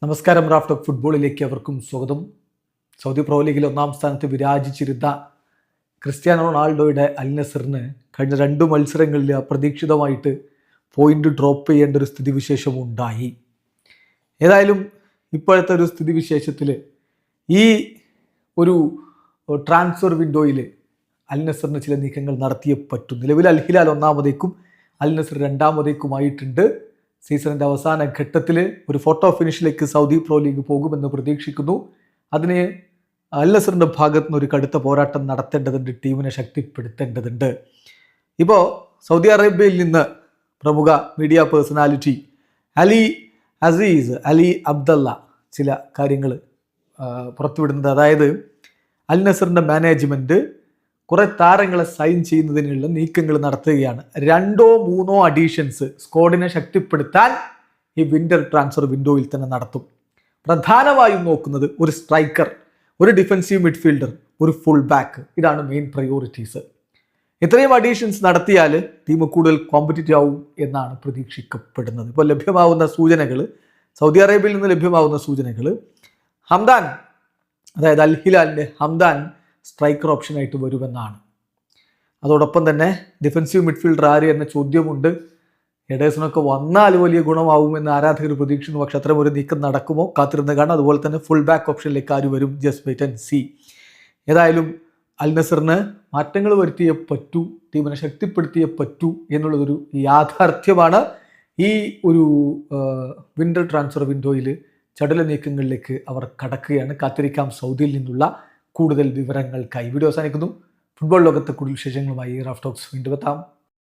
നമസ്കാരം. Raf talk ഫുട്ബോളിലേക്ക് അവർക്കും സ്വാഗതം. സൗദി പ്രോ ലീഗിൽ ഒന്നാം സ്ഥാനത്ത് വിരാജിച്ചിരുന്ന ക്രിസ്ത്യാനോ റൊണാൾഡോയുടെ അൽ നസറിന് കഴിഞ്ഞ 2 മത്സരങ്ങളിൽ അപ്രതീക്ഷിതമായിട്ട് പോയിന്റ് ഡ്രോപ്പ് ചെയ്യേണ്ട ഒരു സ്ഥിതിവിശേഷം ഉണ്ടായി. ഏതായാലും ഇപ്പോഴത്തെ ഒരു സ്ഥിതിവിശേഷത്തിൽ ഈ ഒരു ട്രാൻസ്ഫർ വിൻഡോയിൽ അൽ നസറിന് ചില നീക്കങ്ങൾ നടത്തിയേ പറ്റും. നിലവിൽ അൽ ഹിലാൽ ഒന്നാമതേക്കും അൽ നസർ രണ്ടാമതേക്കുമായിട്ടുണ്ട്. സീസണിൻ്റെ അവസാന ഘട്ടത്തിൽ ഒരു ഫോട്ടോ ഫിനിഷിലേക്ക് സൗദി പ്രോ ലീഗ് പോകുമെന്ന് പ്രതീക്ഷിക്കുന്നു. അതിന് അൽ നസറിൻ്റെ ഭാഗത്തു നിന്ന് ഒരു കടുത്ത പോരാട്ടം നടത്തേണ്ടതുണ്ട്, ടീമിനെ ശക്തിപ്പെടുത്തേണ്ടതുണ്ട്. ഇപ്പോൾ സൗദി അറേബ്യയിൽ നിന്ന് പ്രമുഖ മീഡിയ പേഴ്സണാലിറ്റി അലി അബ്ദല്ല ചില കാര്യങ്ങൾ പുറത്തുവിടുന്നത്, അതായത് അൽ നസറിൻ്റെ മാനേജ്മെൻറ്റ് കുറേ താരങ്ങളെ സൈൻ ചെയ്യുന്നതിനുള്ള നീക്കങ്ങൾ നടത്തുകയാണ്. 2-3 അഡീഷൻസ് സ്ക്വാഡിനെ ശക്തിപ്പെടുത്താൻ ഈ വിൻ്റർ ട്രാൻസ്ഫർ വിൻഡോയിൽ തന്നെ നടത്തും. പ്രധാനമായും നോക്കുന്നത് ഒരു സ്ട്രൈക്കർ, ഒരു ഡിഫൻസീവ് മിഡ്ഫീൽഡർ, ഒരു ഫുൾ ബാക്ക്. ഇതാണ് മെയിൻ പ്രയോറിറ്റീസ്. ഇത്രയും അഡീഷൻസ് നടത്തിയാൽ ടീം കൂടുതൽ കോമ്പറ്റീറ്റീവ് ആവും എന്നാണ് പ്രതീക്ഷിക്കപ്പെടുന്നത്. ഇപ്പോൾ ലഭ്യമാവുന്ന സൂചനകൾ, സൗദി അറേബ്യയിൽ നിന്ന് ലഭ്യമാവുന്ന സൂചനകൾ, ഹംദാൻ, അതായത് അൽ ഹിലാലിൻ്റെ ഹംദാൻ സ്ട്രൈക്കർ ഓപ്ഷനായിട്ട് വരുമെന്നാണ്. അതോടൊപ്പം തന്നെ ഡിഫൻസീവ് മിഡ്ഫീൽഡർ ആര് എന്ന ചോദ്യമുണ്ട്. എഡേഴ്സണൊക്കെ വന്നാൽ വലിയ ഗുണമാവുമെന്ന് ആരാധകർ പ്രതീക്ഷിക്കുന്നു. പക്ഷെ അത്തരം ഒരു നീക്കം നടക്കുമോ കാത്തിരുന്ന് കാണാം. അതുപോലെ തന്നെ ഫുൾ ബാക്ക് ഓപ്ഷനിലേക്ക് ആര് വരും, ജസ്റ്റ് വെയിറ്റ് ആൻഡ് സീ. ഏതായാലും അൽ നസറിന് മാറ്റങ്ങൾ വരുത്തിയേ പറ്റൂ, ടീമിനെ ശക്തിപ്പെടുത്തിയേ പറ്റൂ എന്നുള്ളതൊരു യാഥാർത്ഥ്യമാണ്. ഈ ഒരു വിൻ്റർ ട്രാൻസ്ഫർ വിൻഡോയിൽ ചടുല നീക്കങ്ങളിലേക്ക് അവർ കടക്കുകയാണ്. കാത്തിരിക്കാം സൗദിയിൽ നിന്നുള്ള കൂടുതൽ വിവരങ്ങൾക്കായി. വീഡിയോ അവസാനിക്കുന്നു. ഫുട്ബോൾ ലോകത്തെ കൂടുതൽ വിശേഷങ്ങളുമായി റാഫ് ടോക്സ് വീണ്ടും എത്താം.